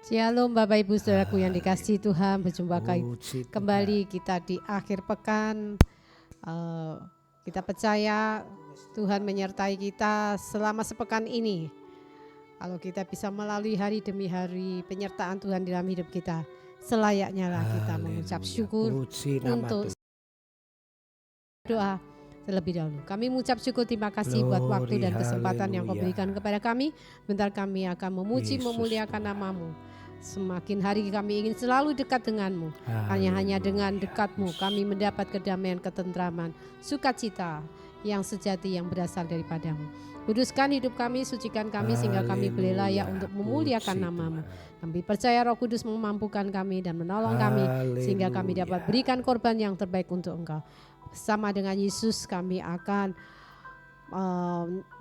Shalom Bapak Ibu Saudaraku yang dikasihi Tuhan, berjumpa kembali kita di akhir pekan. Kita percaya Tuhan menyertai kita selama sepekan ini. Kalau kita bisa melalui hari demi hari penyertaan Tuhan dalam hidup kita, selayaknya lah kita mengucap syukur untuk doa. Terlebih dahulu kami mengucap syukur, terima kasih buat waktu dan kesempatan yang kau berikan kepada kami. Bentar kami akan memuji memuliakan nama-Mu. Semakin hari kami ingin selalu dekat dengan-Mu. Hanya dengan dekat-Mu kami mendapat kedamaian, ketentraman, sukacita yang sejati yang berasal daripada-Mu. Kuduskan hidup kami, sucikan kami sehingga kami boleh layak untuk memuliakan nama-Mu. Kami percaya Roh Kudus memampukan kami dan menolong kami sehingga kami dapat berikan korban yang terbaik untuk Engkau. Sama dengan Yesus kami akan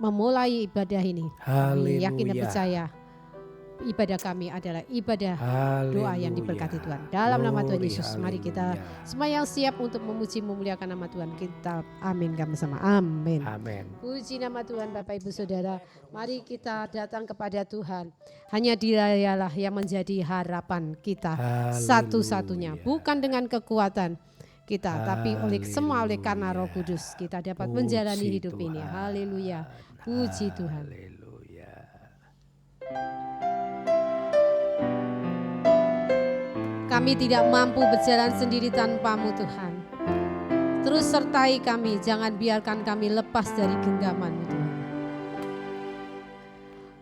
memulai ibadah ini. Kami yakin dan percaya ibadah kami adalah ibadah doa yang diberkati Tuhan. Dalam nama Tuhan Yesus, mari kita semua yang siap untuk memuji memuliakan nama Tuhan, kita amin sama-sama. Amin. Amin. Puji nama Tuhan Bapak Ibu Saudara. Mari kita datang kepada Tuhan. Hanya Dialah yang menjadi harapan kita satu-satunya, bukan dengan kekuatan kita, tapi oleh karena Roh Kudus kita dapat menjalani hidup ini. Haleluya. Puji Tuhan. Haleluya. Kami tidak mampu berjalan sendiri tanpa-Mu Tuhan. Terus sertai kami, jangan biarkan kami lepas dari genggaman-Mu Tuhan.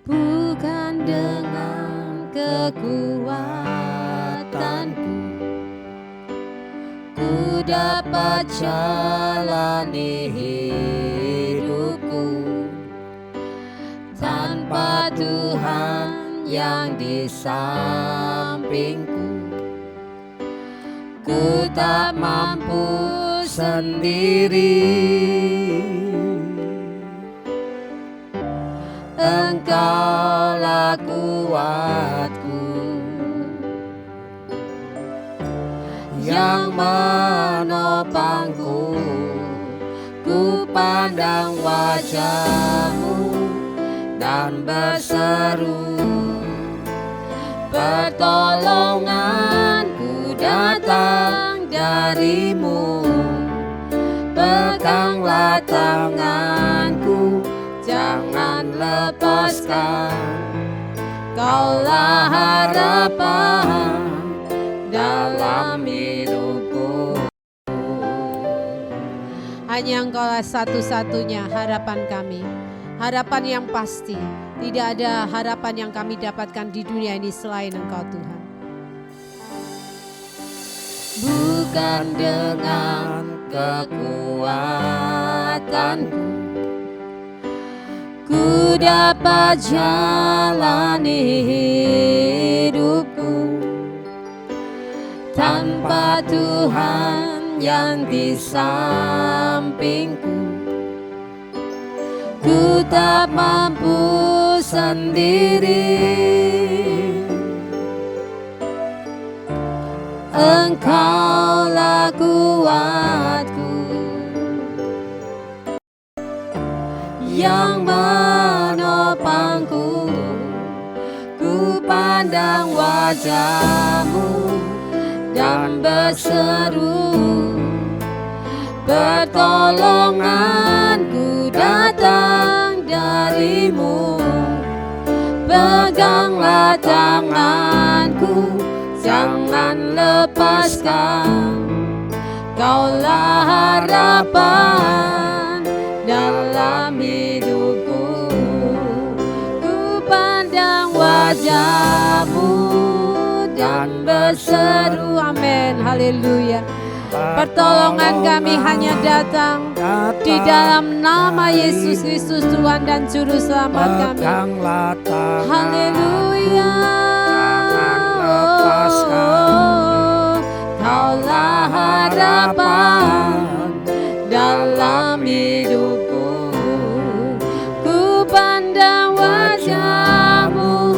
Bukan dengan kekuatanku ku dapat jalani hidupku, tanpa Tuhan yang di sampingku ku tak mampu sendiri. Engkaulah kuatku yang menopangku, ku pandang wajah-Mu dan berseru, pertolonganku datang dari-Mu. Peganglah tanganku, jangan lepaskan, Kaulah harapan dalam hidupku. Hanya Engkaulah satu-satunya harapan kami, harapan yang pasti. Tidak ada harapan yang kami dapatkan di dunia ini selain Engkau Tuhan. Bukan dengan kekuatanku ku dapat jalani hidupku, tanpa Tuhan yang di sampingku ku tak mampu sendiri. Engkaulah kuatku yang menopangku, ku pandang wajah-Mu dan berseru, pertolonganku datang dari-Mu. Peganglah tanganku, jangan lepaskan, Kaulah harapan dalam hidupku. Ku pandang wajah-Mu dan berseru, amin, haleluya. Pertolongan kami hanya datang di dalam nama Yesus Kristus, Tuhan dan Juru Selamat kami. Haleluya. Kaulah harapan dalam hidupku. Ku pandang wajah-Mu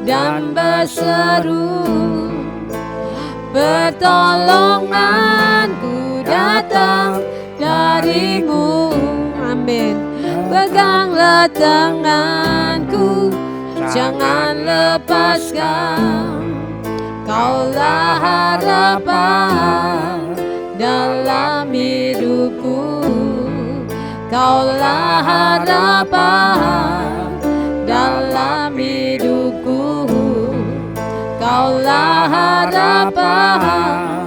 dan berseru, pertolonganku datang dari-Mu. Amin. Peganglah tanganku, jangan lepaskan. Kaulah harapan dalam hidupku, Kaulah harapan dalam hidupku, Kaulah harapan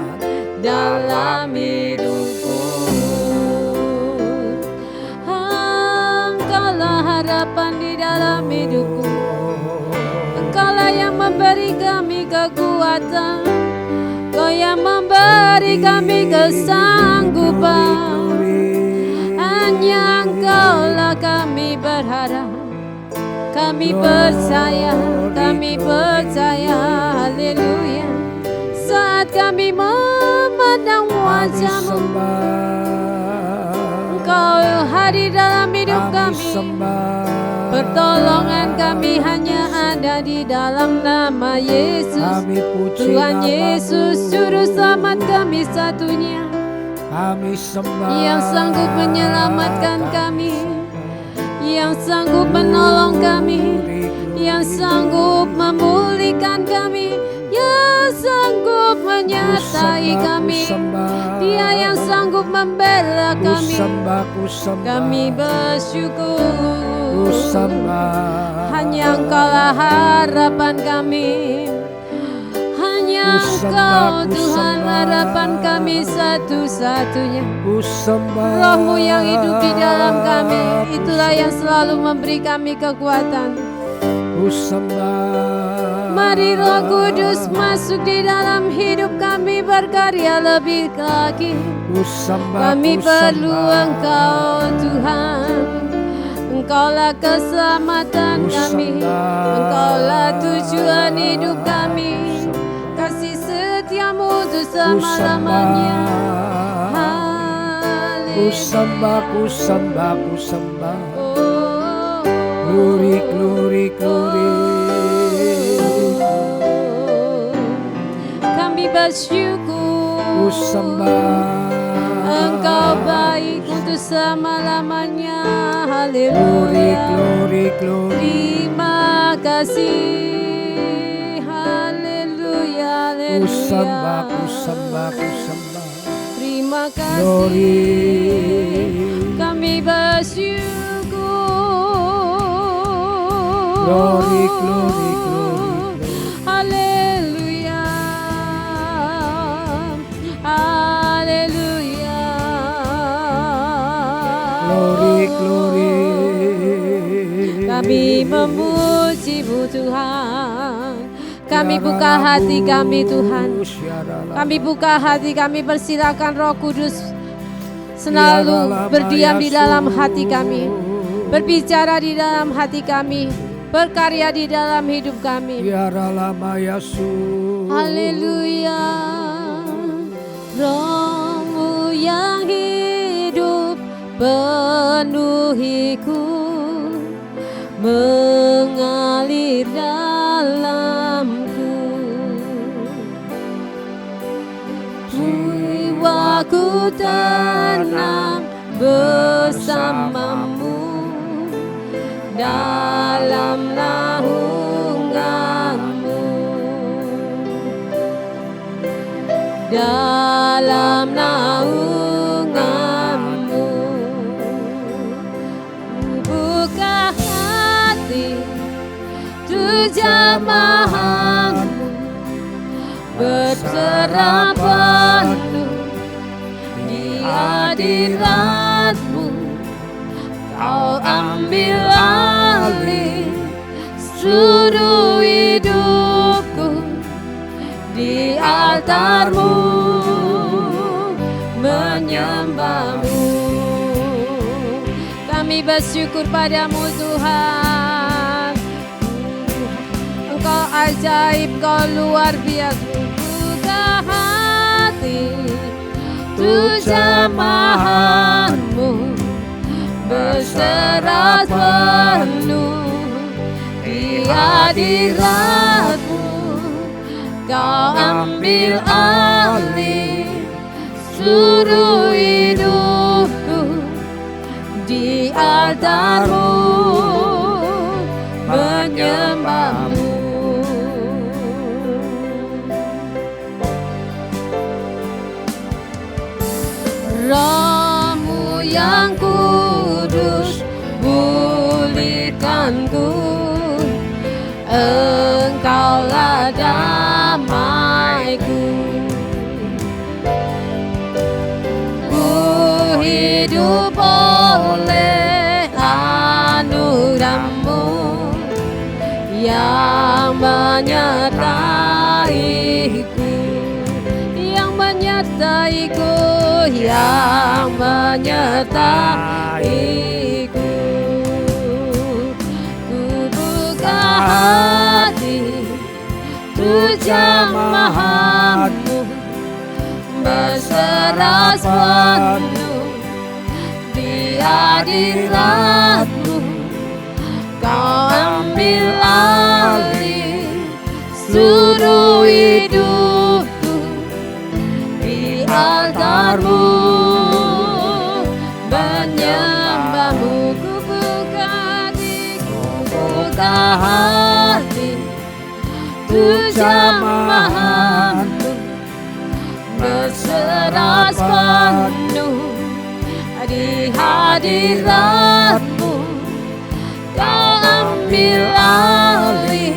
dalam hidupku. Engkaulah harapan di dalam hidupku. Engkaulah yang memberi kami kekuatan, Kau yang memberi kami kesanggupan. Hanya Engkaulah kami berharap, kami percaya, haleluya. Saat kami memandang wajah-Mu, Engkau hadir dalam hidup kami. Pertolongan kami hanya ada di dalam nama Yesus. Tuhan Yesus, Juru Selamat kami satunya, yang sanggup menyelamatkan kami, yang sanggup menolong kami, yang sanggup memulihkan kami, yang sanggup menyertai kami. Dia yang sanggup membela kami. Kami bersyukur. Hanya Engkaulah harapan kami. Hanya Engkau Tuhan harapan kami satu-satunya. Roh-Mu yang hidup di dalam kami, itulah yang selalu memberi kami kekuatan. Mari Roh Kudus masuk di dalam hidup kami, berkarya lebih lagi. Kami perlu Engkau Tuhan. Engkaulah keselamatan kami, Engkaulah tujuan hidup kami. Kasih setia-Mu untuk selama-lamanya. Ku sembah, glory, glory, glory. Kami bersyukur, ku sembah, Engkau baik untuk selama-lamanya. Haleluya. Glory, glory, glory. Terima kasih. Haleluya, haleluya. Ku sembah, ku sembah, ku sembah. Terima kasih. Glory. Kami bersyukur. Glory, glory, glory. Haleluya. Haleluya. Glory, glory. Kami memuji-Mu Tuhan. Kami buka hati kami Tuhan. Kami buka hati kami, persilakan Roh Kudus selalu berdiam di dalam hati kami, berbicara di dalam hati kami, berkarya di dalam hidup kami. Haleluya. Roh-Mu yang hidup penuhiku, mengalir dalamku. Jiwaku tenang bersama-Mu dalam naungan-Mu, dalam naungan-Mu. Buka hati untuk jamahan-Mu, berserah penuh di hadirat-Mu. Kau ambil alih seluruh hidupku di altar-Mu, menyembah-Mu. Kami bersyukur pada-Mu Tuhan. Engkau ajaib, Kau luar biasa. Buka hati untuk jamahan-Mu, berserah penuh di hadirat-Mu. Kau ambil alih seluruh hidupku di altar-Mu, menyembahmu. Rohmu yang kudus pulihkanku, Engkaulah damaiku. Ku hidup oleh anugerah-Mu yang menyertaiku, yang menyertaiku, yang menyertaiku. Ku buka hati untuk jamahan-Mu, berserah penuh di hadirat-Mu. Kau ambil alih seluruh hidupku di altar-Mu, menyembah-Mu. Ku buka hati untuk jamahan-Mu, berserah penuh di hadirat-Mu. Kau ambil alih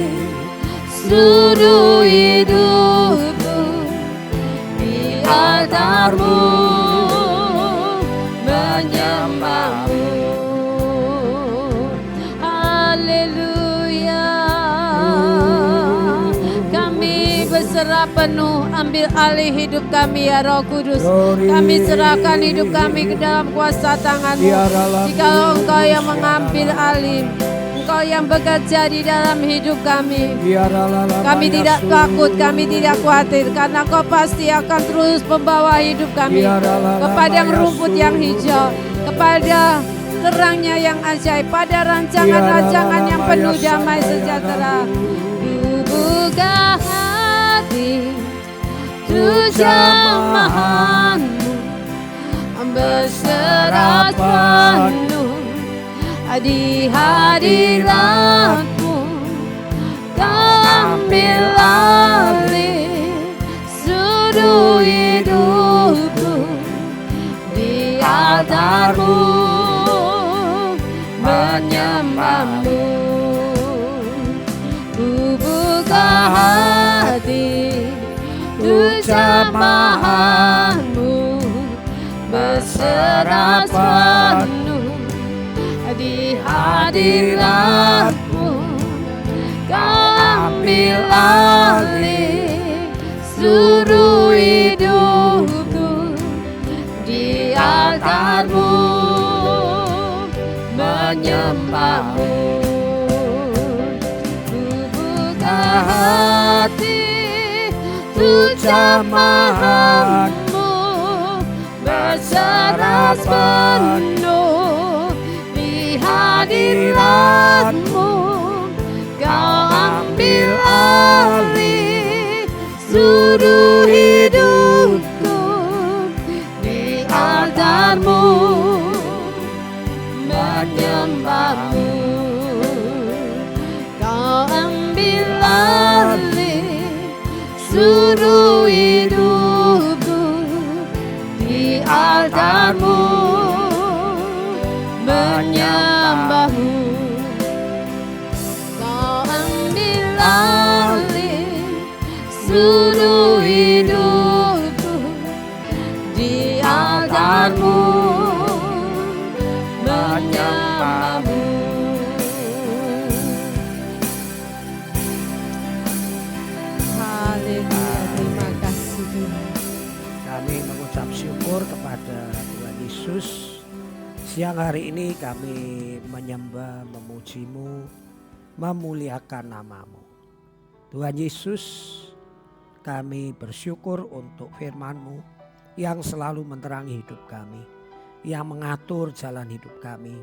seluruh hidupku di altar-Mu, menyembah-Mu. Haleluya. Kami berserah penuh, ambil alih hidup kami ya Roh Kudus. Kami serahkan hidup kami ke dalam kuasa tangan-Mu. Jikalau Engkau yang mengambil alih, Engkau yang bekerja di dalam hidup kami. Kami tidak takut, kami tidak khawatir, karena Kau pasti akan terus membawa hidup kami ke padang rumput yang hijau, kepada terangnya yang ajaib, pada rancangan-rancangan yang penuh damai sejahtera. Ku buka hati untuk jamahan-Mu, berserah penuh di hadirat-Mu. Kau ambil alih seluruh hidupku di altar-Mu, menyembah-Mu. Ku buka hati untuk jamahan-Mu, berserah penuh di hadirat-Mu. Kau ambil alih seluruh hidupku di altar-Mu, menyembah-Mu. Ku buka hati untuk jamahan-Mu, berserah penuh di hadirat-Mu. Kau ambil alih seluruh hidupku di altar-Mu, menyembah-Mu. Kau ambil alih seluruh hidupku di altar-Mu, menyembah-Mu. Kau ambil alih seluruh hidupku di altar-Mu, menyembah-Mu. Haleluya, terima kasih Tuhan. Kami mengucap syukur kepada Tuhan Yesus. Siang hari ini kami menyembah, memuji-Mu, memuliakan nama-Mu. Tuhan Yesus, kami bersyukur untuk firman-Mu yang selalu menerangi hidup kami, yang mengatur jalan hidup kami,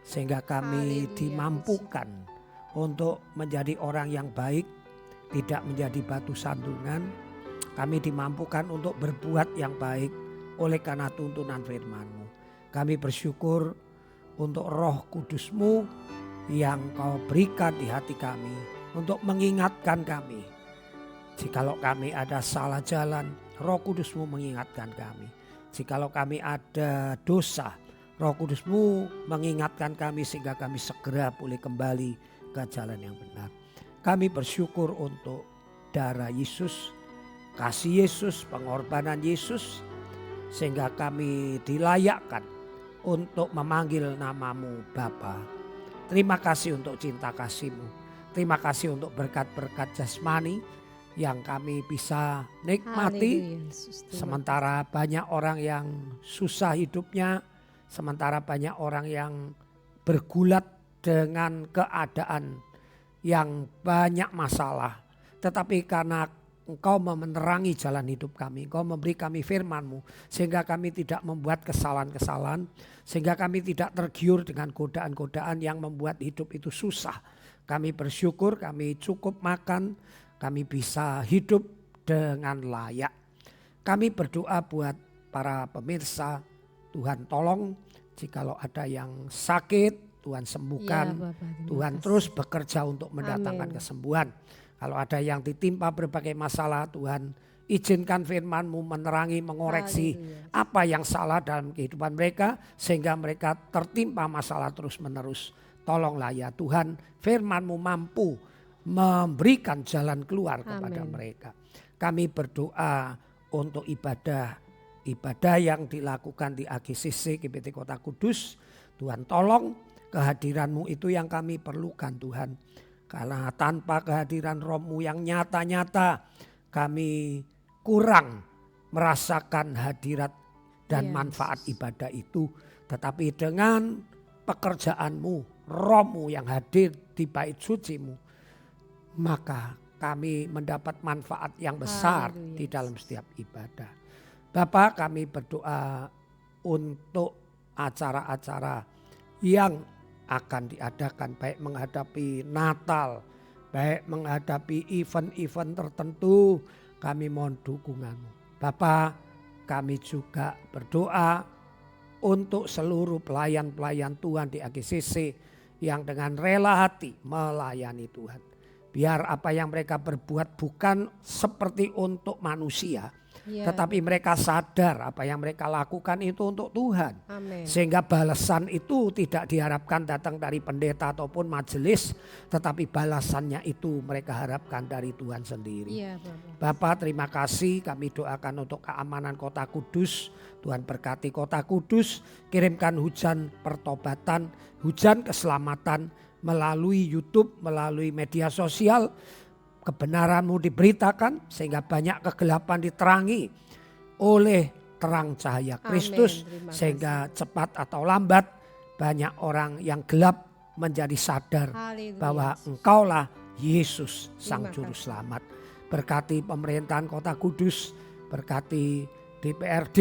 sehingga kami dimampukan untuk menjadi orang yang baik, tidak menjadi batu sandungan. Kami dimampukan untuk berbuat yang baik oleh karena tuntunan firman-Mu. Kami bersyukur untuk Roh Kudus-Mu yang Kau berikan di hati kami untuk mengingatkan kami. Jikalau kami ada salah jalan, Roh Kudus-Mu mengingatkan kami. Jikalau kami ada dosa, Roh Kudus-Mu mengingatkan kami sehingga kami segera pulih kembali ke jalan yang benar. Kami bersyukur untuk darah Yesus, kasih Yesus, pengorbanan Yesus, sehingga kami dilayakkan untuk memanggil nama-Mu Bapa. Terima kasih untuk cinta kasih-Mu. Terima kasih untuk berkat-berkat jasmani yang kami bisa nikmati. Sementara banyak orang yang susah hidupnya, sementara banyak orang yang bergulat dengan keadaan yang banyak masalah. Tetapi karena Engkau menerangi jalan hidup kami, Engkau memberi kami firman-Mu, sehingga kami tidak membuat kesalahan-kesalahan, sehingga kami tidak tergiur dengan godaan-godaan yang membuat hidup itu susah. Kami bersyukur kami cukup makan, kami bisa hidup dengan layak. Kami berdoa buat para pemirsa, Tuhan tolong jikalau ada yang sakit, Tuhan sembuhkan. Ya, Bapak, Tuhan kasih. terus bekerja untuk mendatangkan Amin. kesembuhan. Kalau ada yang ditimpa berbagai masalah, Tuhan izinkan firman-Mu menerangi, mengoreksi apa yang salah dalam kehidupan mereka, sehingga mereka tertimpa masalah terus menerus. Tolonglah ya Tuhan, firman-Mu mampu memberikan jalan keluar kepada mereka. Kami berdoa untuk ibadah yang dilakukan di AGCC GBT Kota Kudus. Tuhan tolong kehadiran-Mu itu yang kami perlukan Tuhan. Karena tanpa kehadiran Roh-Mu yang nyata-nyata kami kurang merasakan hadirat dan manfaat ibadah itu. Tetapi dengan pekerjaan-Mu, Roh-Mu yang hadir di bait suci-Mu, maka kami mendapat manfaat yang besar di dalam setiap ibadah. Bapa, kami berdoa untuk acara-acara yang akan diadakan, baik menghadapi Natal, baik menghadapi event-event tertentu, kami mohon dukungan-Mu. Bapa, kami juga berdoa untuk seluruh pelayan-pelayan Tuhan di AGCC yang dengan rela hati melayani Tuhan. Biar apa yang mereka berbuat bukan seperti untuk manusia, tetapi mereka sadar apa yang mereka lakukan itu untuk Tuhan. Amen. Sehingga balasan itu tidak diharapkan datang dari pendeta ataupun majelis, tetapi balasannya itu mereka harapkan dari Tuhan sendiri. Ya, Bapak, terima kasih, kami doakan untuk keamanan Kota Kudus. Tuhan berkati Kota Kudus, kirimkan hujan pertobatan, hujan keselamatan melalui YouTube, melalui media sosial. Kebenaran-Mu diberitakan sehingga banyak kegelapan diterangi oleh terang cahaya Kristus. Sehingga cepat atau lambat banyak orang yang gelap menjadi sadar bahwa Engkaulah Yesus Sang Juru Selamat. Berkati pemerintahan Kota Kudus, berkati DPRD,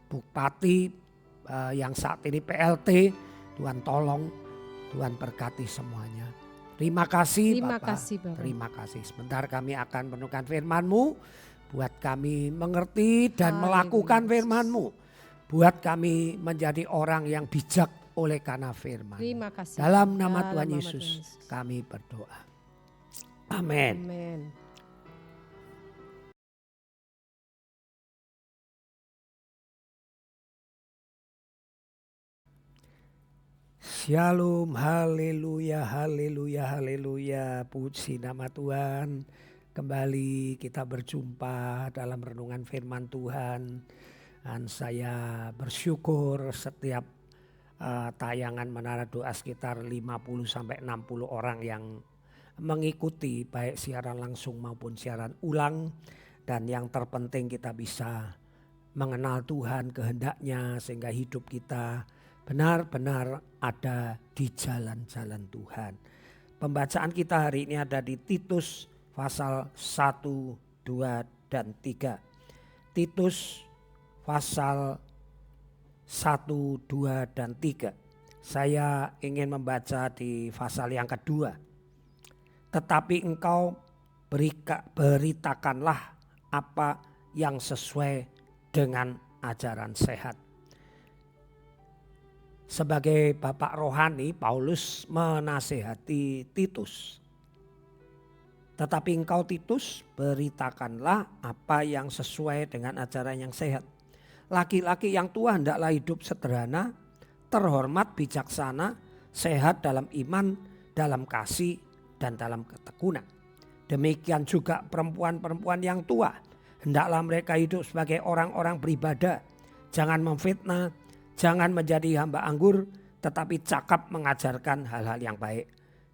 Bupati yang saat ini PLT, Tuhan tolong, Tuhan berkati semuanya. Terima kasih Bapak. Terima kasih. Sebentar kami akan merenungkan firman-Mu. Buat kami mengerti dan melakukan firman-Mu. Buat kami menjadi orang yang bijak oleh karena firman. Terima kasih. Dalam nama Tuhan Yesus kami berdoa. Amin. Amin. Shalom, haleluya, haleluya, haleluya, puji nama Tuhan. Kembali kita berjumpa dalam renungan firman Tuhan. Dan saya bersyukur setiap tayangan Menara Doa sekitar 50-60 orang yang mengikuti baik siaran langsung maupun siaran ulang. Dan yang terpenting kita bisa mengenal Tuhan, kehendaknya, sehingga hidup kita benar-benar ada di jalan-jalan Tuhan. Pembacaan kita hari ini ada di Titus pasal 1, 2, dan 3. Titus pasal 1, 2, dan 3. Saya ingin membaca di pasal yang kedua. Tetapi engkau beritakanlah apa yang sesuai dengan ajaran sehat. sebagai bapak rohani, Paulus menasehati Titus. Tetapi engkau Titus, beritakanlah apa yang sesuai dengan ajaran yang sehat. Laki-laki yang tua hendaklah hidup sederhana, terhormat, bijaksana, sehat dalam iman, dalam kasih, dan dalam ketekunan. Demikian juga perempuan-perempuan yang tua, hendaklah mereka hidup sebagai orang-orang beribadah. Jangan memfitnah, jangan menjadi hamba anggur, tetapi cakap mengajarkan hal-hal yang baik.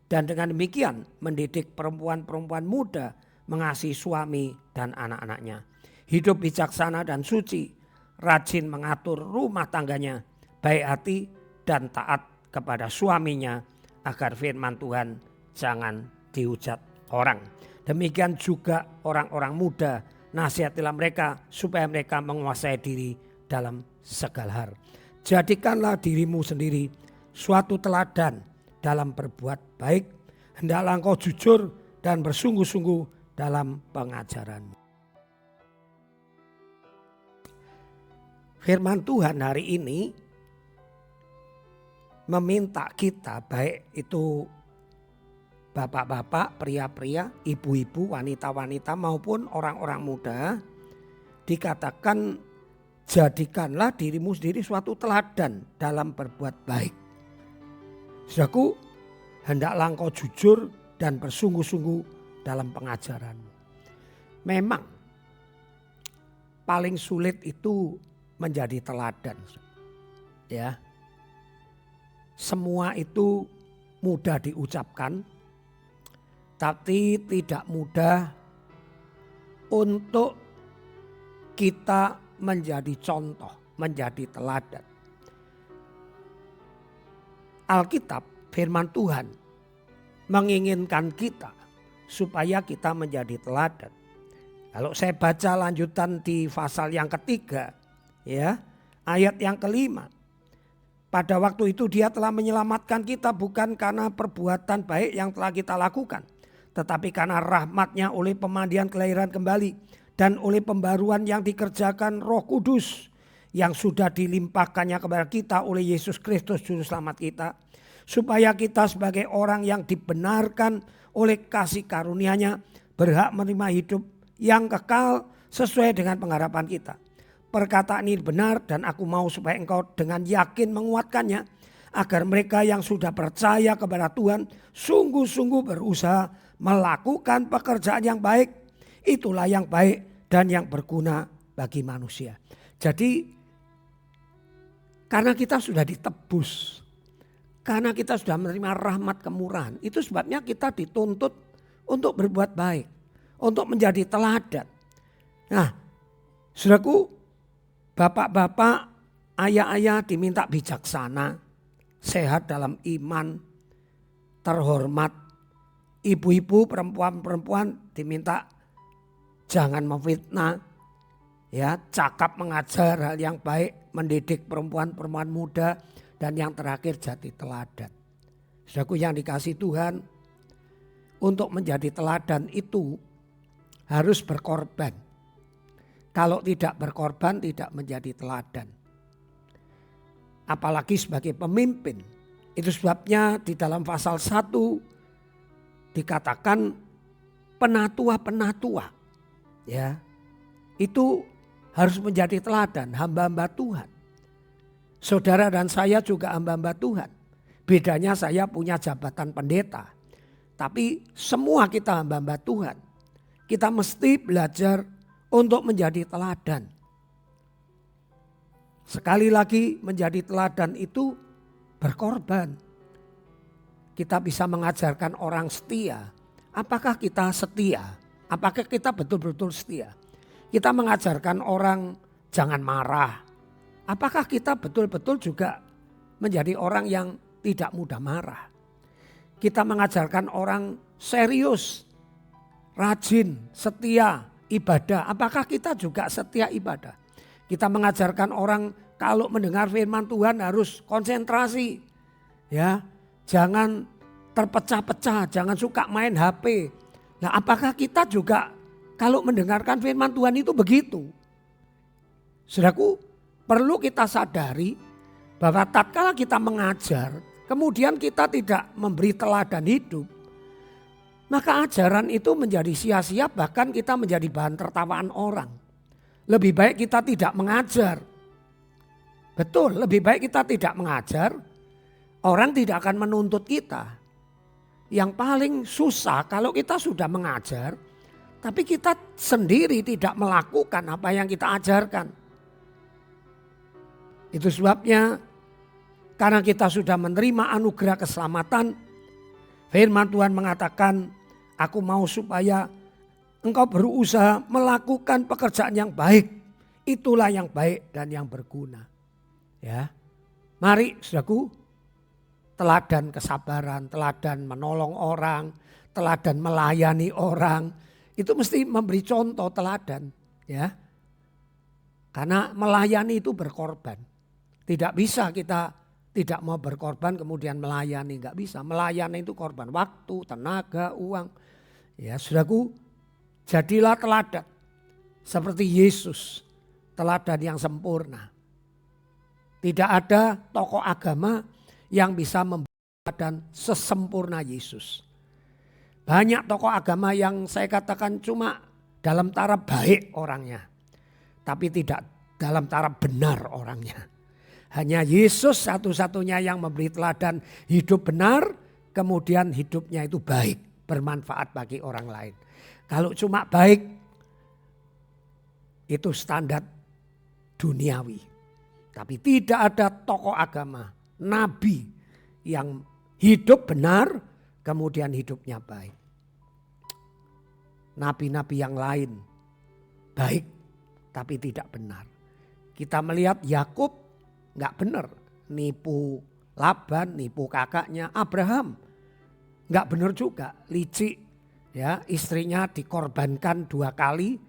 Dan dengan demikian mendidik perempuan-perempuan muda mengasihi suami dan anak-anaknya. Hidup bijaksana dan suci, rajin mengatur rumah tangganya, baik hati dan taat kepada suaminya, agar firman Tuhan jangan dihujat orang. Demikian juga orang-orang muda, nasihatilah mereka supaya mereka menguasai diri dalam segala hal. Jadikanlah dirimu sendiri suatu teladan dalam berbuat baik. Hendaklah engkau jujur dan bersungguh-sungguh dalam pengajaranmu. Firman Tuhan hari ini meminta kita, baik itu bapak-bapak, pria-pria, ibu-ibu, wanita-wanita maupun orang-orang muda, dikatakan jadikanlah dirimu sendiri suatu teladan dalam berbuat baik. Saudaraku, hendaklah engkau jujur dan bersungguh-sungguh dalam pengajaranmu. Memang paling sulit itu menjadi teladan. Ya. Semua itu mudah diucapkan, tapi tidak mudah untuk kita menjadi contoh, menjadi teladan. Alkitab, firman Tuhan menginginkan kita supaya kita menjadi teladan. Kalau saya baca lanjutan di pasal yang ketiga, ya, ayat yang kelima. Pada waktu itu dia telah menyelamatkan kita bukan karena perbuatan baik yang telah kita lakukan, tetapi karena rahmat-Nya oleh pemandian kelahiran kembali dan oleh pembaruan yang dikerjakan Roh Kudus yang sudah dilimpahkannya kepada kita oleh Yesus Kristus Juru Selamat kita, supaya kita sebagai orang yang dibenarkan oleh kasih karunia-Nya berhak menerima hidup yang kekal sesuai dengan pengharapan kita. Perkataan ini benar dan aku mau supaya engkau dengan yakin menguatkannya, agar mereka yang sudah percaya kepada Tuhan sungguh-sungguh berusaha melakukan pekerjaan yang baik. Itulah yang baik dan yang berguna bagi manusia. Jadi karena kita sudah ditebus, karena kita sudah menerima rahmat kemurahan, itu sebabnya kita dituntut untuk berbuat baik, untuk menjadi teladan. Nah, saudaraku, bapak-bapak, ayah-ayah diminta bijaksana, sehat dalam iman, terhormat. Ibu-ibu, perempuan-perempuan diminta jangan memfitnah, ya, cakap mengajar hal yang baik, mendidik perempuan-perempuan muda, dan yang terakhir jati teladan. Saudaraku yang dikasihi Tuhan, untuk menjadi teladan itu harus berkorban. Kalau tidak berkorban tidak menjadi teladan. Apalagi sebagai pemimpin. Itu sebabnya di dalam pasal 1 dikatakan penatua-penatua, ya, itu harus menjadi teladan, hamba-hamba Tuhan. Saudara dan saya juga hamba-hamba Tuhan. Bedanya saya punya jabatan pendeta. Tapi semua kita hamba-hamba Tuhan. Kita mesti belajar untuk menjadi teladan. Sekali lagi, menjadi teladan itu berkorban. Kita bisa mengajarkan orang setia. Apakah kita setia? Apakah kita betul-betul setia? Kita mengajarkan orang jangan marah. Apakah kita betul-betul juga menjadi orang yang tidak mudah marah? Kita mengajarkan orang serius, rajin, setia, ibadah. Apakah kita juga setia ibadah? Kita mengajarkan orang kalau mendengar firman Tuhan harus konsentrasi. Ya, jangan terpecah-pecah, jangan suka main HP. Nah, apakah kita juga kalau mendengarkan firman Tuhan itu begitu? Saudaraku, perlu kita sadari bahwa tatkala kita mengajar, kemudian kita tidak memberi teladan hidup, maka ajaran itu menjadi sia-sia, bahkan kita menjadi bahan tertawaan orang. Lebih baik kita tidak mengajar. Betul, lebih baik kita tidak mengajar, orang tidak akan menuntut kita. Yang paling susah kalau kita sudah mengajar, tapi kita sendiri tidak melakukan apa yang kita ajarkan. Itu sebabnya karena kita sudah menerima anugerah keselamatan, firman Tuhan mengatakan, aku mau supaya engkau berusaha melakukan pekerjaan yang baik. Itulah yang baik dan yang berguna. Ya, mari saudaraku, teladan kesabaran, teladan menolong orang, teladan melayani orang, itu mesti memberi contoh teladan, ya. Karena melayani itu berkorban. Tidak bisa kita tidak mau berkorban kemudian melayani, enggak bisa. Melayani itu korban waktu, tenaga, uang. Ya, saudaraku, jadilah teladan seperti Yesus, teladan yang sempurna. Tidak ada tokoh agama yang bisa memberi teladan sesempurna Yesus. Banyak tokoh agama yang saya katakan cuma dalam taraf baik orangnya, tapi tidak dalam taraf benar orangnya. Hanya Yesus satu-satunya yang memberi teladan hidup benar, kemudian hidupnya itu baik, bermanfaat bagi orang lain. Kalau cuma baik, itu standar duniawi. Tapi tidak ada tokoh agama, nabi yang hidup benar, kemudian hidupnya baik. Nabi-nabi yang lain baik tapi tidak benar. Kita melihat Yakub nggak benar, nipu Laban, nipu kakaknya. Abraham nggak benar juga, licik, ya, istrinya dikorbankan 2 kali,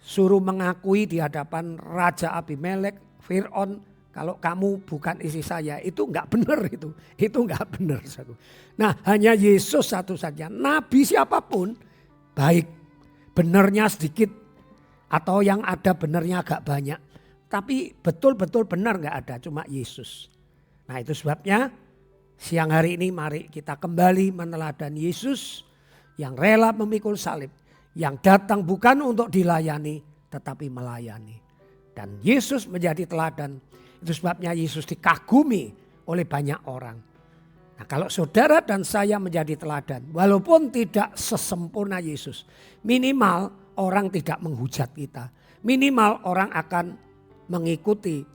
suruh mengakui di hadapan Raja Abimelek, Fir'aun, kalau kamu bukan istri saya, itu enggak benar itu enggak benar. Nah, hanya Yesus satu saja. Nabi siapapun baik, benarnya sedikit atau yang ada benarnya agak banyak. Tapi betul-betul benar enggak ada, cuma Yesus. Nah, itu sebabnya siang hari ini mari kita kembali meneladani Yesus yang rela memikul salib, yang datang bukan untuk dilayani tetapi melayani. Dan Yesus menjadi teladan. Itu sebabnya Yesus dikagumi oleh banyak orang. Nah, kalau saudara dan saya menjadi teladan, walaupun tidak sesempurna Yesus, minimal orang tidak menghujat kita. Minimal orang akan mengikuti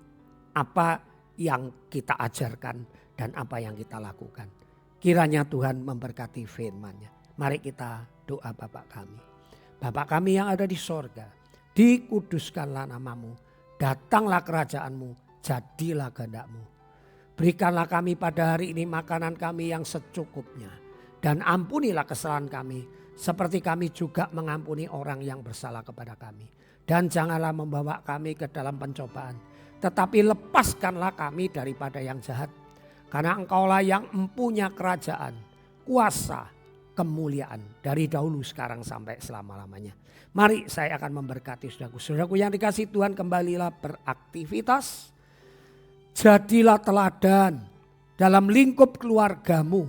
apa yang kita ajarkan dan apa yang kita lakukan. Kiranya Tuhan memberkati firman-Nya. Mari kita doa Bapa kami. Bapa kami yang ada di sorga, dikuduskanlah namamu, datanglah kerajaanmu, jadilah kehendak-Mu. Berikanlah kami pada hari ini makanan kami yang secukupnya. Dan ampunilah kesalahan kami seperti kami juga mengampuni orang yang bersalah kepada kami. Dan janganlah membawa kami ke dalam pencobaan, tetapi lepaskanlah kami daripada yang jahat. Karena Engkaulah yang mempunyai kerajaan, kuasa, kemuliaan dari dahulu, sekarang sampai selama-lamanya. Mari saya akan memberkati saudaraku yang dikasihi Tuhan, kembalilah beraktivitas. Jadilah teladan dalam lingkup keluargamu,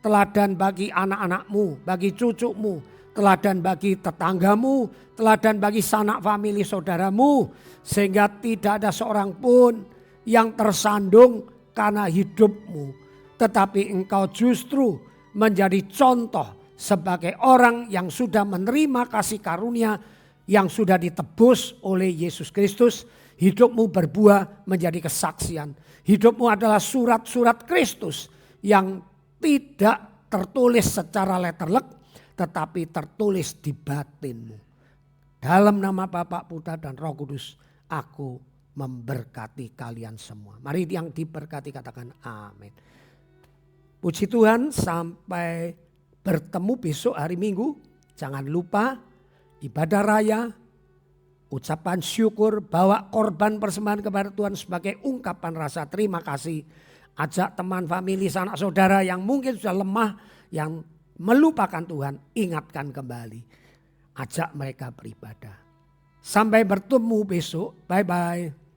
teladan bagi anak-anakmu, bagi cucumu, teladan bagi tetanggamu, teladan bagi sanak famili saudaramu, sehingga tidak ada seorang pun yang tersandung karena hidupmu, tetapi engkau justru menjadi contoh sebagai orang yang sudah menerima kasih karunia, yang sudah ditebus oleh Yesus Kristus. Hidupmu berbuah menjadi kesaksian. Hidupmu adalah surat-surat Kristus yang tidak tertulis secara letterlek, tetapi tertulis di batinmu. Dalam nama Bapa, Putra dan Roh Kudus, aku memberkati kalian semua. Mari yang diberkati katakan amin. Puji Tuhan, sampai bertemu besok hari Minggu. Jangan lupa ibadah raya, ucapan syukur, bawa korban persembahan kepada Tuhan sebagai ungkapan rasa terima kasih. Ajak teman, famili, sanak saudara yang mungkin sudah lemah, yang melupakan Tuhan, ingatkan kembali. Ajak mereka beribadah. Sampai bertemu besok. Bye-bye.